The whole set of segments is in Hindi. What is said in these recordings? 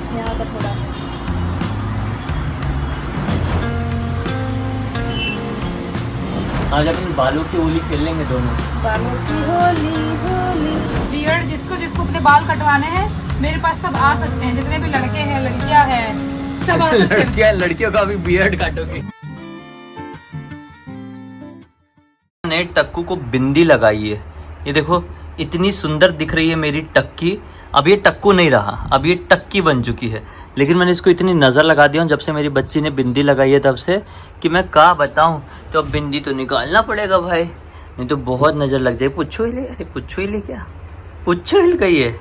यहाँ का थोड़ा आज अपन बालों की होली खेल लेंगे दोनों। बालों की होली होली। बियर्ड जिसको जिसको अपने बाल कटवाने हैं मेरे पास सब आ सकते हैं, जितने भी लड़के हैं लड़कियां हैं सब आ सकते हैं। लड़कियों का भी बियर्ड काटोगे। ने टक्कू को बिंदी लगाई है, ये देखो इतनी सुंदर दिख रही है मेरी टक्की। अब ये टक्कू नहीं रहा, अब ये टक्की बन चुकी है। लेकिन मैंने इसको इतनी नज़र लगा दिया जब से मेरी बच्ची ने बिंदी लगाई है तब से कि मैं क्या बताऊं। तो अब बिंदी तो निकालना पड़ेगा भाई, नहीं तो बहुत नज़र लग जाए। पुच्छो हिले, अरे पुच्छो हिले क्या, पुच्छो हिल गई है,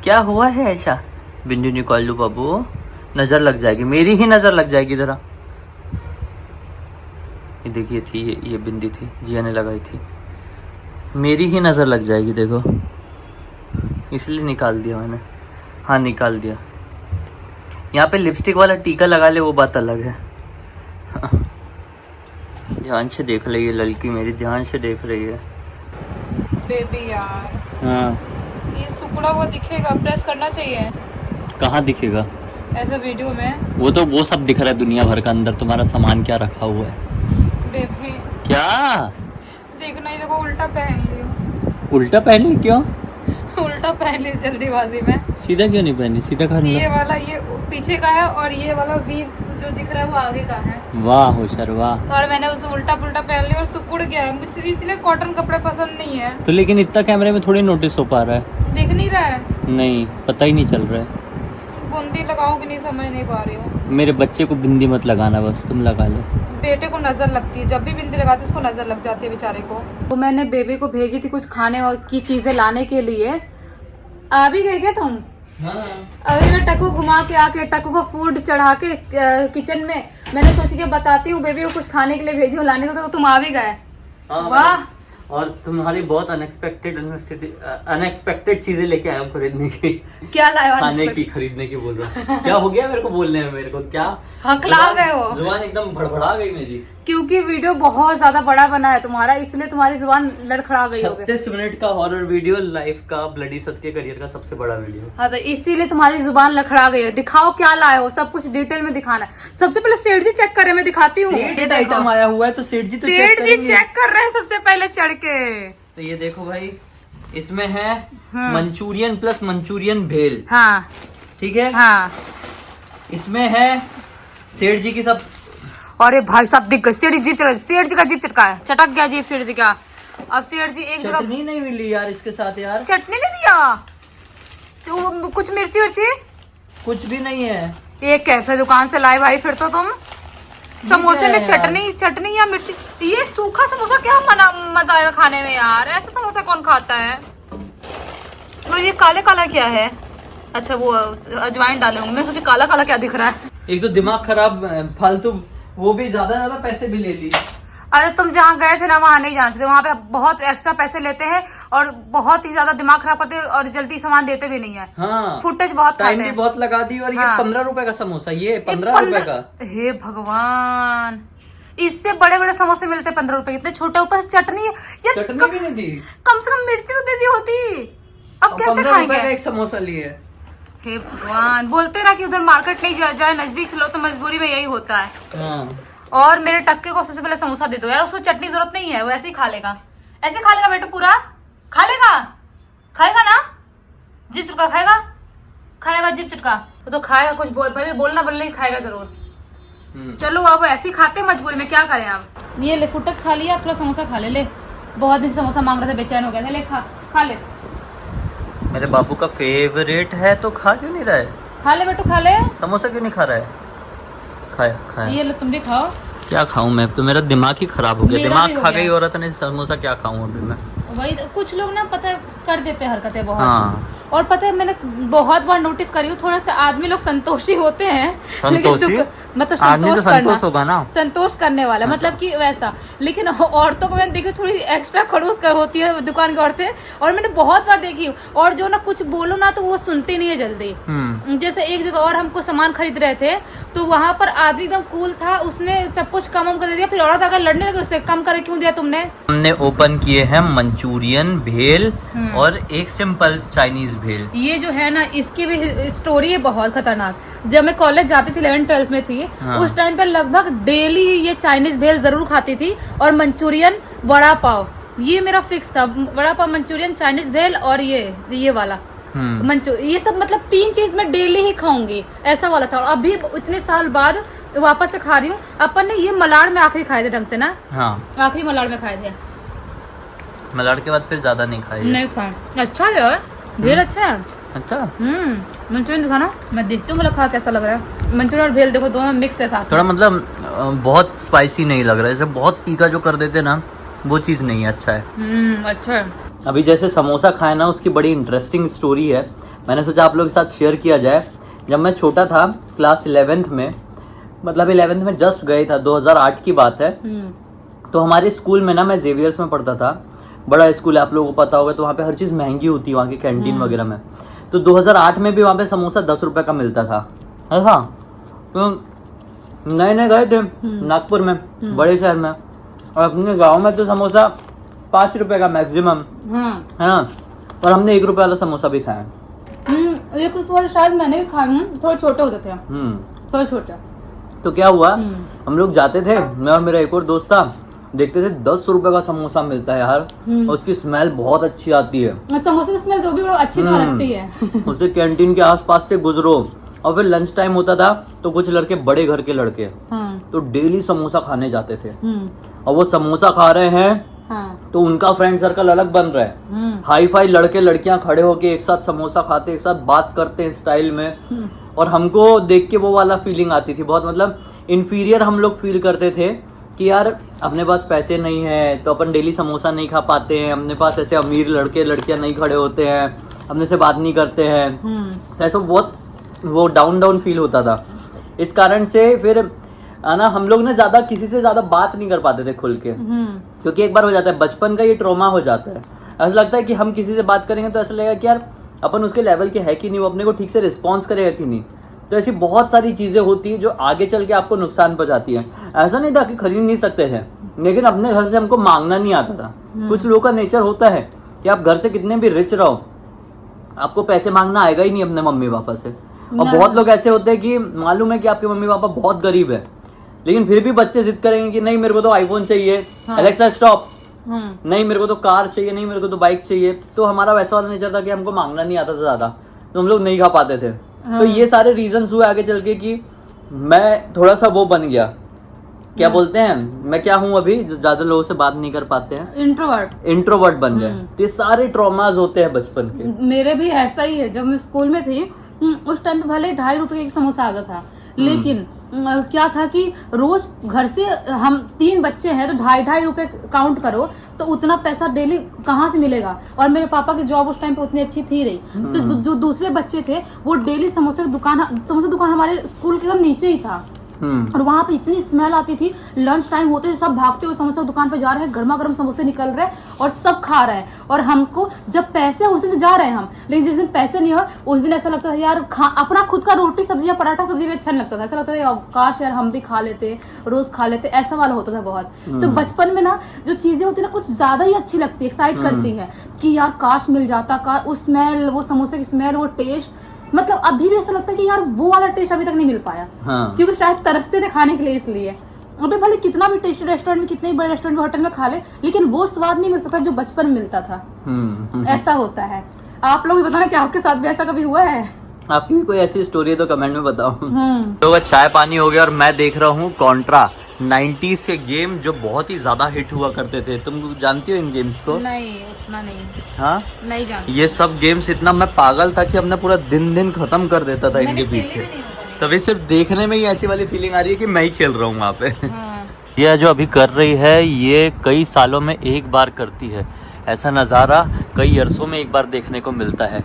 क्या हुआ है ऐसा? बिंदी निकाल लो बाबू, नज़र लग जाएगी, मेरी ही नज़र लग जाएगी ज़रा। ये देखिए थी ये बिंदी थी, जिया ने लगाई थी, मेरी ही नज़र लग जाएगी देखो, इसलिए निकाल दिया मैंने। हाँ निकाल दिया। यहाँ पे लिपस्टिक वाला टीका लगा ले वो बात अलग है। ध्यान से देख रही है लड़की मेरी, ध्यान से देख रही है। बेबी यार हाँ ये सुकड़ा हुआ दिखेगा, प्रेस करना चाहिए। कहाँ दिखेगा? ऐसा वीडियो में वो सब दिख रहा है दुनिया भर का, अंदर तुम्हारा सामान क्या रखा हुआ है। बेबी क्या देखना ही, देखो उल्टा पहन लियो। उल्टा पहन ली? क्यों उल्टा पहन ली जल्दीबाजी में। सीधा क्यों नहीं पहनी? सीधा कर ये वाला ये पीछे का है और ये वाला वी जो दिख रहा है वो आगे का है। वाह होशियार वाह। और मैंने उसे उल्टा पुल्टा पहन लिया और सुकुड़ गया है, मुझे इसलिए कॉटन कपड़े पसंद नहीं है। तो लेकिन इतना कैमरे में थोड़ी नोटिस हो पा रहा है। दिख नहीं रहा है? नहीं पता ही नहीं चल रहा है। बूंदी लगाऊं कि नहीं समझ नहीं पा रही हूँ। मेरे बच्चे को बिंदी मत लगाना, बस तुम लगा लो। बेटे को नजर लगती है, जब भी बिंदी लगाती है उसको नजर लग जाती है बेचारे को। तो मैंने बेबी को भेजी थी कुछ खाने और की चीजें लाने के लिए। आ भी गए क्या तुम? हाँ। अभी मैं टक्कू घुमा के आके टक्कू को फूड चढ़ा के किचन में मैंने सोची कि बताती हूँ बेबी को कुछ खाने के लिए भेजी हूँ लाने को, तो तुम आ भी गए। वाह। और तुम्हारी बहुत अनएक्सपेक्टेड चीजें लेके आया हूँ खरीदने की। क्या लाया? खाने की खरीदने की बोल रहा हूँ। क्या हो गया मेरे को बोलने में? मेरे को क्या हकला गए हो? जुबान एकदम भड़बड़ा गई मेरी, क्योंकि वीडियो बहुत ज्यादा बड़ा बना है तुम्हारा, इसलिए तुम्हारी जुबान लड़खड़ा गई होगी। 36 मिनट का हॉरर वीडियो, लाइफ का ब्लडी सत के करियर का सबसे बड़ा वीडियो। हाँ तो इसीलिए तुम्हारी जुबान लड़खड़ा गई है। दिखाओ क्या लाए हो, सब कुछ डिटेल में दिखाना है। सबसे पहले सेठ जी चेक करे, मैं दिखाती हूँ। आया हुआ है तो सेठ जी सेठ जी चेक कर रहे हैं सबसे पहले चढ़ के। तो ये देखो भाई, इसमें है मंचूरियन प्लस मंचूरियन भेल। हाँ ठीक है। हाँ इसमें है सेठ जी की सब। अरे भाई साहब दिख गए, सेठ जी जीप चढ़ा, सेठ जी का जीप चटका है, चटक गया जीप सेठ जी का। अब सेठ जी एक जगह चटनी नहीं मिली यार इसके साथ यार। चटनी नहीं दिया तो कुछ मिर्ची विर्ची कुछ भी नहीं है। ये कैसे दुकान से लाए भाई फिर तो तुम? समोसे में चटनी या मिर्ची? ये सूखा समोसा क्या मजा आएगा खाने में यार, ऐसा समोसा कौन खाता है? तो ये काले काला क्या है? अच्छा वो अजवाइन डाले होंगे, मैं सोची काला काला क्या दिख रहा है। एक तो दिमाग खराब फालतू, वो भी ज्यादा पैसे भी ले ली। अरे तुम जहाँ गए थे ना वहाँ नहीं जाना चाहिए, वहाँ पे बहुत एक्स्ट्रा पैसे लेते हैं और बहुत ही ज्यादा दिमाग खराब करते हैं और जल्दी सामान देते भी नहीं है। हाँ फुटेज बहुत टाइम खाते भी हैं। बहुत लगा दी। और हाँ। ये 15 रुपए का समोसा, ये 15 रुपए का। हे भगवान, इससे बड़े बड़े समोसे मिलते 15 रुपए, इतने छोटे, ऊपर से चटनी यार। चटनी भी नहीं दी, कम से कम मिर्ची तो दे दी होती। अब कैसे 15 खाएंगे? रुपए का एक समोसा लिए। हे भगवान, बोलते ना कि उधर मार्केट नहीं जाए, नजदीक से लो, तो मजबूरी में यही होता है। हाँ। और मेरे टक्के को सबसे पहले समोसा दे दो यार, उसको चटनी जरूरत नहीं है, वो ऐसे ही खा लेगा। ऐसे खा लेगा बेटा, पूरा खा लेगा, खाएगा ना? जीप चटका खाएगा, खाएगा जीप चटका, वो तो खाएगा। कुछ बोलना बोलने खाएगा जरूर। चलो अब ऐसे ही खाते मजबूरी में, क्या करें अब। ये ले फुटस खा लिया, थोड़ा समोसा खा ले। बहुत दिन समोसा मांग रहे थे, बेचैन हो गया था। ले खा ले। मेरे बाबू का फेवरेट है तो खा क्यों नहीं रहा है? खा ले बेटू, खा ले। समोसा क्यों नहीं खा रहा है? खाया। ये लो तुम भी खाओ। क्या खाऊं मैं, तो मेरा दिमाग ही खराब हो गया। मेरा दिमाग भी हो खा गया। गई औरत ने, समोसा क्या खाऊं अभी मैं? वही कुछ लोग ना पता है कर देते हैं हरकतें बहुत। हाँ। और पता है मैंने बहुत बार नोटिस करी हूँ, थोड़ा सा आदमी लोग संतोषी होते हैं, संतोषी? मतलब आदमी तो संतोष करना, संतोष होगा ना, संतोष करने वाला, मतलब कि वैसा। लेकिन औरतों को मैंने देखी थोड़ी एक्स्ट्रा खड़ूस होती है दुकान की औरतें, और मैंने बहुत बार देखी। और जो ना कुछ बोलो ना तो वो सुनती नहीं है जल्दी। जैसे एक जगह और हमको सामान खरीद रहे थे, तो वहां पर आदमी एकदम कूल था, उसने सब कुछ कम कर दिया। फिर औरत अगर लड़ने लगे उससे कम करे क्यों दिया तुमने। हमने ओपन किए हैं मंचूरियन भेल और एक सिंपल चाइनीज भेल। ये जो है ना, इसकी भी स्टोरी है बहुत खतरनाक। जब मैं कॉलेज जाती थी 11th-12th में थी, उस टाइम पे लगभग डेली ये चाइनीज भेल जरूर खाती थी, और मंचूरियन, वड़ा पाव, ये मेरा फिक्स था। वड़ा पाव, मंचूरियन, चाइनीज भेल और ये वाला ये सब, मतलब 3 चीज मैं डेली ही खाऊंगी, ऐसा वाला था। और अभी इतने साल बाद वापस से खा रही हूँ। अपन ने ये मलाड़ में आखिरी खाए थे ढंग से ना, आखिरी मलाड़ में खाए थे। मलाड़ के बाद फिर ज्यादा नहीं खाए, नहीं खाए। अच्छा है यार, भेल अच्छा है। अच्छा, मंचूरियन दिखाना, मैं देखती हूँ मतलब खा कैसा लग रहा है। मंचूरियन और भेल देखो दोनों मिक्स है साथ। थोड़ा मतलब बहुत स्पाइसी नहीं लग रहा है, जैसे बहुत तीखा जो कर देते ना, वो चीज़ नहीं है। अच्छा है, अच्छा है। अभी जैसे समोसा खाए ना, उसकी बड़ी इंटरेस्टिंग स्टोरी है, मैंने सोचा आप लोगों के साथ शेयर किया जाए। जब मैं छोटा था, क्लास 11th में, मतलब 11th में जस्ट गए था, 2008 की बात है। तो हमारे स्कूल में ना, मैं जेवियर्स में पढ़ता था, बड़ा स्कूल है, आप लोगों को पता होगा। तो वहाँ पे हर चीज़ महंगी होती है, वहाँ की कैंटीन वगैरह में। तो 2008 में भी वहाँ पे समोसा 10 रुपए का मिलता था। हाँ, तो नए नए गए थे नागपुर में, बड़े शहर में, और अपने गांव में तो समोसा 5 रुपए का मैक्सिमम है ना। और हमने 1 रुपए वाला समोसा भी खाया। 1 रुपए वाला शायद मैंने भी खाया हूँ, थोड़े छोटे होते थे, थोड़े छोटे। तो क्या हुआ, हम लोग जाते थे, मैं और मेरा एक और दोस्त था, देखते थे 10 रुपए का समोसा मिलता है यार, और उसकी स्मेल बहुत अच्छी आती है। समोसे की स्मेल जो भी अच्छी तो लगती है। उसे कैंटीन के आसपास से गुजरो, और फिर लंच टाइम होता था, तो कुछ लड़के, बड़े घर के लड़के, तो डेली समोसा खाने जाते थे। और वो समोसा खा रहे हैं, तो उनका फ्रेंड सर्कल अलग बन रहा है। हाई फाई लड़के लड़कियां खड़े होके एक साथ समोसा खाते, एक साथ बात करते हैं स्टाइल में। और हमको देख के वो वाला फीलिंग आती थी, बहुत मतलब इंफीरियर हम लोग फील करते थे कि यार अपने पास पैसे नहीं है, तो अपन डेली समोसा नहीं खा पाते हैं, अपने पास ऐसे अमीर लड़के लड़कियां नहीं खड़े होते हैं, अपने से बात नहीं करते हैं। तो ऐसा बहुत वो डाउन फील होता था। इस कारण से फिर ना हम लोग ना ज्यादा किसी से ज्यादा बात नहीं कर पाते थे खुल के, क्योंकि एक बार हो जाता है, बचपन का ये ट्रॉमा हो जाता है। ऐसा लगता है कि हम किसी से बात करेंगे तो ऐसा लगेगा कि यार अपन उसके लेवल के है कि नहीं, वो अपने को ठीक से रिस्पॉन्स करेगा कि नहीं। तो ऐसी बहुत सारी चीजें होती है जो आगे चल के आपको नुकसान पहुंचाती है। ऐसा नहीं था कि खरीद नहीं सकते थे, लेकिन अपने घर से हमको मांगना नहीं आता था। कुछ लोगों का नेचर होता है कि आप घर से कितने भी रिच रहो, आपको पैसे मांगना आएगा ही नहीं अपने मम्मी पापा से। और बहुत लोग ऐसे होते हैं कि मालूम है कि आपके मम्मी पापा बहुत गरीब है, लेकिन फिर भी बच्चे जिद करेंगे कि नहीं मेरे को तो आईफोन चाहिए, एलेक्सा स्टॉप, नहीं मेरे को तो कार चाहिए, नहीं मेरे को तो बाइक चाहिए। तो हमारा वैसा वाला नेचर था कि हमको मांगना नहीं आता था ज्यादा, तो हम लोग नहीं खा पाते थे। तो ये सारे रीजंस हुए आगे चल के कि मैं थोड़ा सा वो बन गया, क्या बोलते हैं, मैं क्या हूँ अभी, ज्यादा लोगों से बात नहीं कर पाते हैं, इंट्रोवर्ट बन गए। तो ये सारे ट्रॉमाज होते हैं बचपन के। मेरे भी ऐसा ही है। जब मैं स्कूल में थी, उस टाइम पे भले 2.5 रुपए एक समोसा आता था, लेकिन क्या था कि रोज घर से हम 3 बच्चे हैं, तो 2.5 रुपए काउंट करो तो उतना पैसा डेली कहाँ से मिलेगा। और मेरे पापा की जॉब उस टाइम पे उतनी अच्छी थी रही, तो जो दूसरे बच्चे थे वो डेली समोसा दुकान हमारे स्कूल के एकदम नीचे ही था, और वहां पे इतनी स्मेल आती थी। लंच टाइम होते थे, सब भागते हुए समोसा दुकान पे जा रहे हैं, गर्मा गर्म समोसे निकल रहे हैं और सब खा रहे हैं। और हमको जब पैसे उस दिन जा रहे हैं हम, लेकिन जिस दिन पैसे नहीं हो उस दिन ऐसा लगता था यार अपना खुद का रोटी सब्जी या पराठा सब्जी भी अच्छा नहीं लगता था। ऐसा लगता था काश यार हम भी खा लेते, रोज खा लेते, ऐसा वाला होता था बहुत। तो बचपन में ना जो चीजें होती है ना, कुछ ज्यादा ही अच्छी लगती है, एक्साइट करती है कि यार काश मिल जाता, उस स्मेल, वो समोसे की स्मेल, वो टेस्ट, मतलब अभी भी ऐसा लगता है कि यार वो वाला टेस्ट अभी तक नहीं मिल पाया। क्योंकि शायद तरसते थे खाने के लिए, इसलिए अभी भले कितना भी टेस्टी रेस्टोरेंट में, कितने बड़े रेस्टोरेंट में, होटल में खा ले, लेकिन वो स्वाद नहीं मिल सकता जो बचपन में मिलता था। ऐसा होता है। आप लोग भी बताना कि आपके साथ भी ऐसा कभी हुआ है? आपकी भी कोई ऐसी स्टोरी है तो कमेंट में बताओ। तो चाय पानी हो गया और मैं देख रहा हूँ कॉन्ट्रा 90s के गेम जो बहुत ही ज्यादा हिट हुआ करते थे। तुम जानती हो इन गेम्स को? नहीं, उतना नहीं। हाँ, नहीं जानती। ये सब गेम्स इतना मैं पागल था कि अपना पूरा दिन खत्म कर देता था इनके पीछे। तभी सिर्फ देखने में ही ऐसी वाली फीलिंग आ रही है कि मैं ही खेल रहा हूँ वहाँ पे। ये जो अभी कर रही है, ये कई सालों में एक बार करती है। ऐसा नज़ारा कई अरसों में एक बार देखने को मिलता है।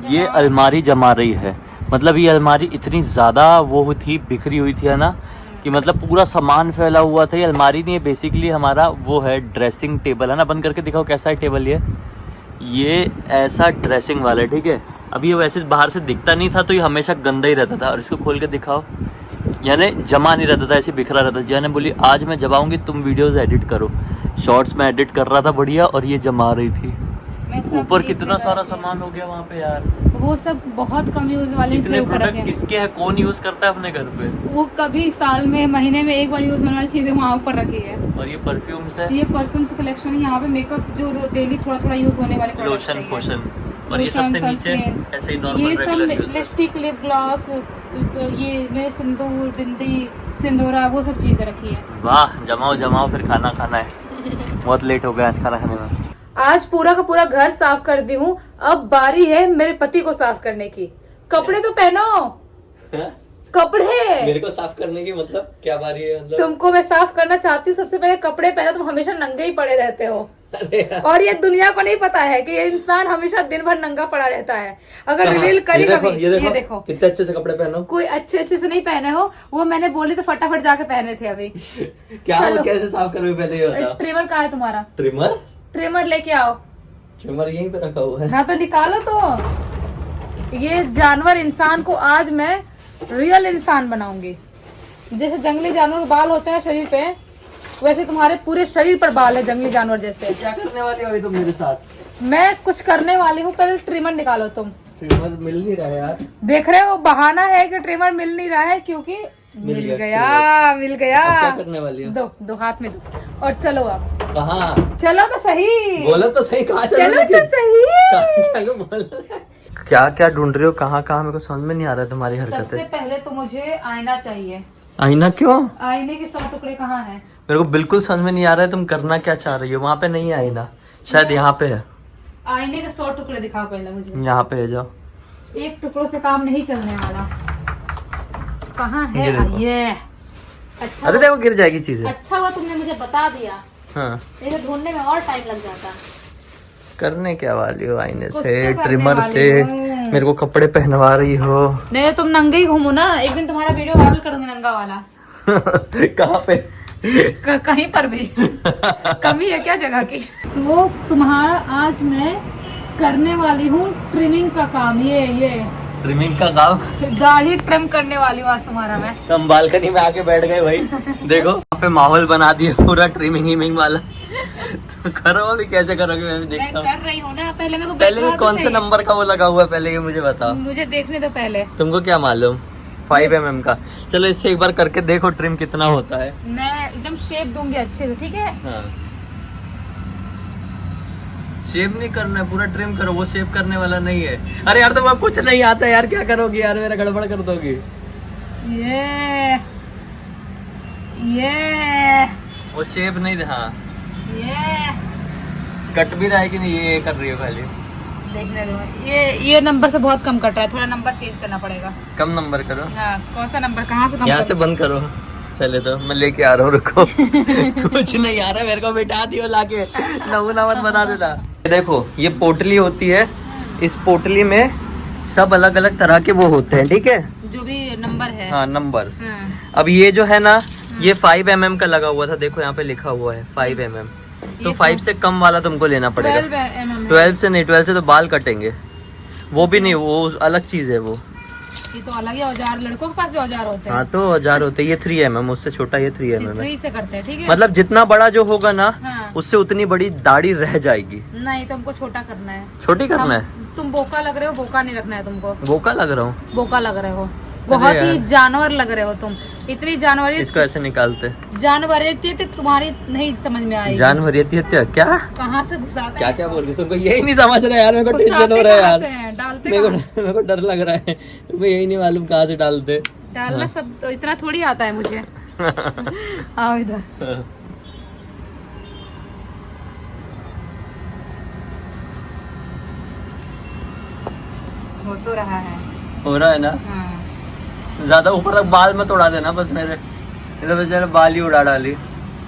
ये अलमारी जमा रही है। मतलब ये अलमारी इतनी ज़्यादा वो थी, बिखरी हुई थी, है ना, कि मतलब पूरा सामान फैला हुआ था। ये अलमारी नहीं है, बेसिकली हमारा वो है ड्रेसिंग टेबल, है ना। बंद करके दिखाओ कैसा है टेबल ये ऐसा ड्रेसिंग वाला है, ठीक है। अभी ये वैसे बाहर से दिखता नहीं था, तो ये हमेशा गंदा ही रहता था। और इसको खोल के दिखाओ, यानी जमा नहीं रहता था, ऐसे बिखरा रहता था। जियाने बोली आज मैं जमाऊंगी, तुम वीडियोस एडिट करो। शॉर्ट्स में एडिट कर रहा था बढ़िया, और ये जमा रही थी। ऊपर कितना सारा सामान हो गया वहाँ पे यार। वो सब बहुत कम यूज वाले इतने प्रोडक्ट किसके है, कौन यूज करता है अपने घर पे? वो कभी साल में महीने में एक बार यूज होने वाली चीजें वहाँ ऊपर रखी है। और ये परफ्यूम्स है, ये परफ्यूम्स कलेक्शन है। यहाँ पे मेकअप जो डेली थोड़ा थोड़ा यूज होने वाले लोशन पोशन। और ये सबसे नीचे ऐसे ही नॉर्मल ये सब लिपस्टिक, लिप ग्लॉस, ये मेरे सिंदूर, बिंदी, सिंदूरा, वो सब चीजें रखी है। वाह, जमाओ फिर खाना खाना है। बहुत लेट हो गया आज खाना खाने में। आज पूरा का पूरा घर साफ कर दी हूँ। अब बारी है मेरे पति को साफ करने की। कपड़े तो पहनो, कपड़े मेरे को साफ करने की मतलब क्या बारी है? मतलब तुमको मैं साफ करना चाहती हूँ। सबसे पहले कपड़े पहनो, तुम हमेशा नंगे ही पड़े रहते हो। और ये दुनिया को नहीं पता है कि ये इंसान हमेशा दिन भर नंगा पड़ा रहता है। अगर रिवील करी कभी, ये देखो कितने अच्छे से कपड़े पहनो। कोई अच्छे से नहीं पहने हो, वो मैंने बोली तो फटाफट जाके पहने थे अभी। क्या कैसे साफ करोगे पहले ये बताओ। ट्रिमर कहाँ है तुम्हारा? ट्रिमर लेके आओ। ट्रिमर यहीं पे रखा हुआ है ना, तो निकालो। तो ये जानवर इंसान को आज मैं रियल इंसान बनाऊंगी। जैसे जंगली जानवर के बाल होते हैं शरीर पे, वैसे तुम्हारे पूरे शरीर पर बाल है जंगली जानवर जैसे। क्या करने वाली हो तुम मेरे साथ? मैं कुछ करने वाली हूँ। पहले ट्रिमर निकालो तुम। ट्रिमर मिल नहीं रहा है यार। देख रहे हो, बहाना है कि ट्रिमर मिल नहीं रहा है, क्योंकि मिल गया। क्या करने वाली हो? दो हाथ में दो और चलो। अब कहाँ? चलो तो सही, बोलो तो सही। कहाँ चलो तो सही। चलो बोलो। क्या क्या ढूंढ रहे हो? कहाँ मेरे को समझ में नहीं आ रहा है तुम्हारी हरकतें। सबसे पहले तो मुझे आईना चाहिए। आईना क्यों? आईने के 100 टुकड़े कहाँ हैं? मेरे को बिल्कुल समझ में नहीं आ रहा है तुम करना क्या चाह रही हो। वहाँ पे नहीं है आईना, शायद यहाँ पे है। आईने के 100 टुकड़े दिखाओ पहले मुझे। यहाँ पे है, जाओ। एक टुकड़ों से काम नहीं चलने वाला। कहाँ है ये? अच्छा, अरे देखो गिर जाएगी चीजें। अच्छा हुआ तुमने मुझे बता दिया। हाँ, ये ढूंढने में और टाइम लग जाता। करने क्या वाली हो आईने कुछ से, तो ट्रिमर करने से वाली हूँ। मेरे को कपड़े पहनवा रही हो। नहीं, तुम नंगे ही घूमो ना। एक दिन तुम्हारा वीडियो वायरल कर दूंगी नंगा वाला। कहाँ पे? कहीं पर भी। कमी है क्या जगह की? तो तुम्हारा आज मैं करने वाली हूँ ट्रिमिंग का काम। ये ट्रिमिंग का काम, दाढ़ी ट्रिम करने वाली हूँ आज तुम्हारा मैं। हम बालकनी में आके बैठ गए भाई। देखो यहाँ पे माहौल बना दिया पूरा ट्रिमिंग वाला। तो करो, अभी कैसे करोगे? मैं भी देखता हूँ। कर रही हूँ ना। पहले मेरे को पहले कौन से नंबर का वो लगा हुआ है पहले ये मुझे बताओ। मुझे देखने दो पहले। तुमको क्या मालूम? 5 mm का। चलो इससे एक बार करके देखो ट्रिम कितना होता है। मैं एकदम शेप दूंगी अच्छे से, ठीक है? हाँ, शेप नहीं करना है, पूरा ट्रिम करो। वो शेप करने वाला नहीं है। अरे यार तुम्हें कुछ नहीं आता यार, क्या करोगी यार? मेरा गड़बड़ कर दोगी। ये वो शेप नहीं। हाँ, ये कट भी रहा है कि नहीं? ये कर रही हो खाली। देखने दो। ये नंबर से बहुत कम कट रहा है, थोड़ा नंबर चेंज करना पड़ेगा। कम नंबर करो। हाँ, कौन सा नंबर? कहाँ से कम? यहाँ से बंद करो पहले तो। मैं लेके आ रहा हूँ, रुको। कुछ नहीं आ रहा, मेरे को बिठा दियो लाके। नमूना मत बता देता। देखो ये पोटली होती है, इस पोटली में सब अलग अलग तरह के वो होते हैं, ठीक है? जो भी नंबर है। हाँ, नंबर्स। अब ये जो है ना, ये 5 mm का लगा हुआ था। देखो यहाँ पे लिखा हुआ है 5 mm। तो 5 से कम वाला तुमको लेना पड़ेगा। 12 से नहीं, 12 से तो बाल कटेंगे। वो भी नहीं, वो अलग चीज है। वो ये तो अलग ही औजार, लड़कों के पास भी औजार होते हैं। हाँ, तो औजार होते हैं। ये 3 mm, उससे छोटा ये 3 mm है। 3 से करते हैं, ठीक है? मतलब जितना बड़ा जो होगा ना, हाँ। उससे उतनी बड़ी दाढ़ी रह जाएगी। नहीं, तुमको छोटा करना है। छोटी करना है? तुम बोका लग रहे हो। बोका नहीं रखना है तुमको। बोका लग रहा हूँ? बोका लग रहे हो, बहुत ही जानवर लग रहे हो तुम। इतनी जानवरी। इसको ऐसे निकालते। जानवरियत तुम्हारी नहीं समझ में आएगी। जानवरियत क्या? कहाँ से घुसाते क्या क्या बोल रही? तुमको यही नहीं समझ रहा है यार? मेरे को टेंशन हो रहा है यार। डालते मेरे को डर लग रहा है। तुम्हें यही नहीं मालूम कहाँ से डालते। डालना सब तो इतना थोड़ी आता है मुझे। आओ इधर। हो तो रहा है। हो रहा है ना? ज्यादा ऊपर तक बाल मत उड़ा देना बस मेरे। इधर बेचारे बाल ही उड़ा डाली।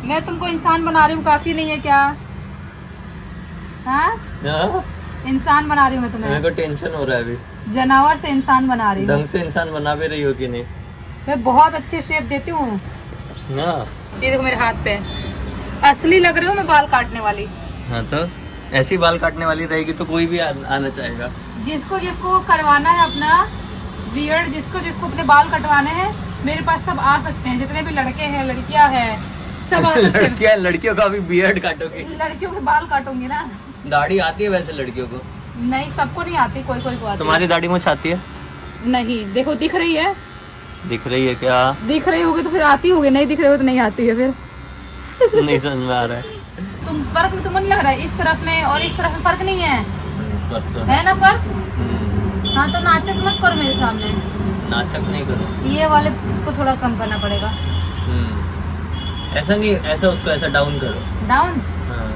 मैं तुमको इंसान बना रही हूँ, काफी नहीं है क्या? हाँ, इंसान बना रही हूँ मैं तुम्हें। मेरे को टेंशन हो रहा है अभी। जानवर से इंसान बना रही हूँ। ढंग से इंसान बना भी रही हो कि नहीं? मैं बहुत अच्छी शेप देती हूँ ना। ये देखो मेरे हाथ पे असली लग रही हूँ मैं बाल काटने वाली। हाँ तो ऐसी बाल काटने वाली रहेगी तो कोई भी आना चाहेगा। जिसको जिसको करवाना है अपना बियर्ड, जिसको जिसको अपने बाल कटवाने हैं, मेरे पास सब आ सकते हैं। जितने भी लड़के हैं लड़कियां हैं सब आ सकते हैं। लड़कियां, लड़कियों का भी बियर्ड काटोगे? लड़कियों के बाल काटूंगी ना। दाढ़ी आती है वैसे लड़कियों को? नहीं, सबको नहीं आती, कोई कोई को आती है। तुम्हारी दाढ़ी मुझे आती है? नहीं, देखो दिख रही है? दिख रही है क्या? दिख रही होगी तो फिर आती होगी, नहीं दिख रही हो तो नहीं आती है फिर। नहीं समझ में आ रहा है। तुम फर्क में तुमको नहीं लग रहा है? इस तरफ में और इस तरफ में फर्क नहीं है? फर्क तो है ना फर्क? हाँ तो नाचक मत करो मेरे सामने। नाचक नहीं करो। ये वाले को थोड़ा कम करना पड़ेगा। ऐसा नहीं, ऐसा उसको ऐसा डाउन करो। डाउन? हाँ।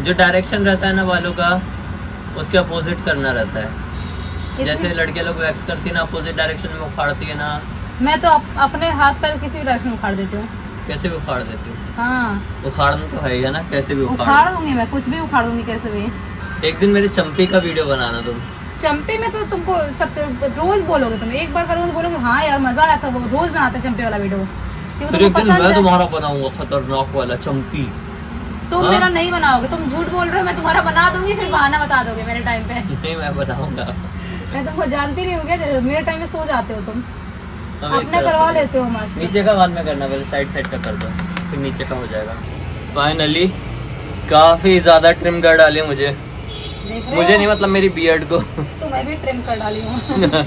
जो डायरेक्शन रहता है ना बालों का, उसके अपोजिट करना रहता है। जैसे लड़के लोग वैक्स करती है ना, अपोजिट डायरेक्शन में उखाड़ती है ना। मैं तो अपने हाथ पैर किसी भी डायरेक्शन में उखाड़ देती हूँ। कैसे भी उखाड़ देती हूँ? हाँ, उखाड़ना तो है ही ना, कैसे भी उखाड़ दूंगी मैं, कुछ भी उखाड़ दूंगी कैसे भी। एक दिन मेरी चंपी का वीडियो बनाना तुम। चंपी में तो तुमको सब रोज बोलोगे, तुम एक बार करोगे तो बोलोगे हाँ यार मजा आया था, वो रोज बनाते चंपी वाला वीडियो। फिर एक दिन मैं तुम्हारा बनाऊंगा खतरनाक वाला चंपी। तुम मेरा नहीं बनाओगे, तुम झूठ बोल रहे हो। मैं तुम्हारा बना दूंगी फिर बहाना बता दोगे मेरे टाइम पे। नहीं, मैं बनाऊंगा। मैं तुमको जानती नहीं हूँ क्या? मेरे टाइम में सो जाते हो तुम, अपने करवा लेते हो मस्त। नीचे का बाद में करना, पहले साइड साइड का कर दो फिर नीचे का हो जाएगा। फाइनली काफी ज्यादा ट्रिम कर डाली मुझे नहीं, मतलब मेरी बियर्ड को। तो मैं भी ट्रिम कर डाली हूँ।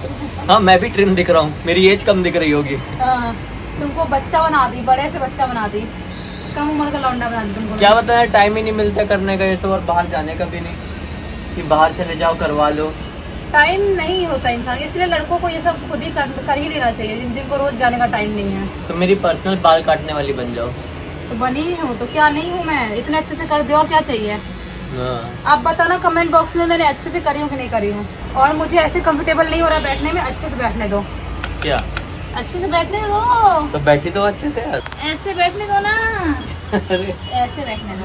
हाँ मैं भी ट्रिम दिख रहा हूँ, मेरी एज कम दिख रही होगी। हाँ, तुमको बच्चा बना दी, बड़े से बच्चा बना दी, कम उम्र का लौंडा बना दी तुमको। क्या बताया, टाइम ही नहीं मिलता करने का ये सब, और बाहर जाने का भी नहीं कि बाहर चले जाओ करवा लो। टाइम नहीं होता इंसान, इसलिए लड़कों को ये सब खुद ही कर ही लेना चाहिए, जिनको रोज जाने का टाइम नहीं है। तो मेरी पर्सनल बाल काटने वाली बन जाओ। तो बनी हूँ तो क्या नहीं हूँ मैं, इतने अच्छे से कर दो और क्या चाहिए। आप बताना कमेंट बॉक्स में मैंने अच्छे से करी हूँ कि नहीं करी हूँ। और मुझे ऐसे कंफर्टेबल नहीं हो रहा बैठने में, अच्छे से बैठने दो। क्या अच्छे से बैठने दो? तो बैठी तो अच्छे से यार। ऐसे बैठने दो ना। ऐसे बैठने दो।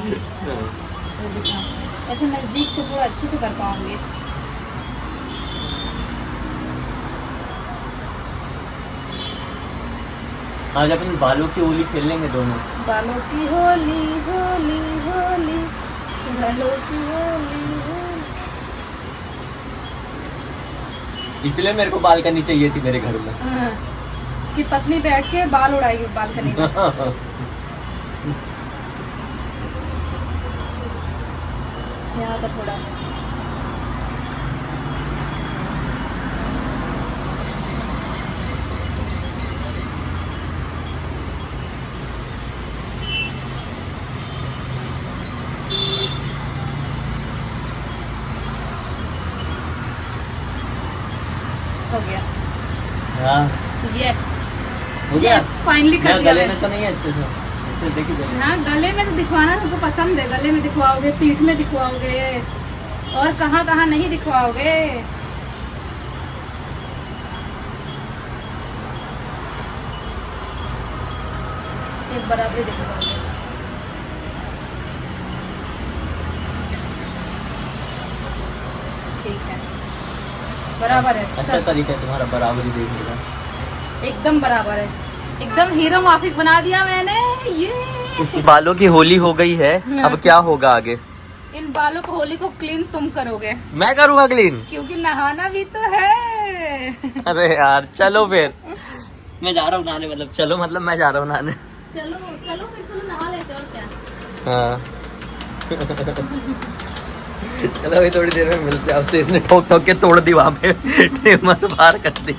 ऐसे नजदीक से पूरा अच्छे से कर पाऊंगी। आज अपन बालों की होली खेलेंगे दोनों। बालों की होली होली होली, बालों की होली होली। इसलिए मेरे को बालकनी चाहिए थी मेरे घर में। कि पत्नी बैठ के बाल उड़ाएगी बालकनी में। यहाँ पर थोड़ा हो गया। हाँ यस हो गया, फाइनली कर दिया। गले में तो नहीं है अच्छे से देखिए। हाँ गले में तो दिखवाना तुमको पसंद है, गले में दिखवाओगे, पीठ में दिखवाओगे, और कहाँ कहाँ नहीं दिखवाओगे। एक बराबर दिखवाओगे। ठीक है, बराबर है। अच्छा तरीका है तुम्हारा बराबरी देखने का, एकदम बराबर है, एकदम हीरो माफिक बना दिया मैंने। ये बालों की होली हो गई है, अब क्या होगा आगे? इन बालों को होली को क्लीन तुम करोगे। मैं करूँगा क्लीन? क्योंकि नहाना भी तो है। अरे यार चलो फिर मैं जा रहा हूँ नहाने, मतलब चलो मतलब मैं जा रहा हूँ नहाने। चलो चलो फिर चलो नहा लेते और क्या। हाँ चलो अभी थोड़ी देर में मिलते हैं आपसे। इसने ठोक ठोक के तोड़ दी वहाँ पे, ट्रिमर बाहर कर दी।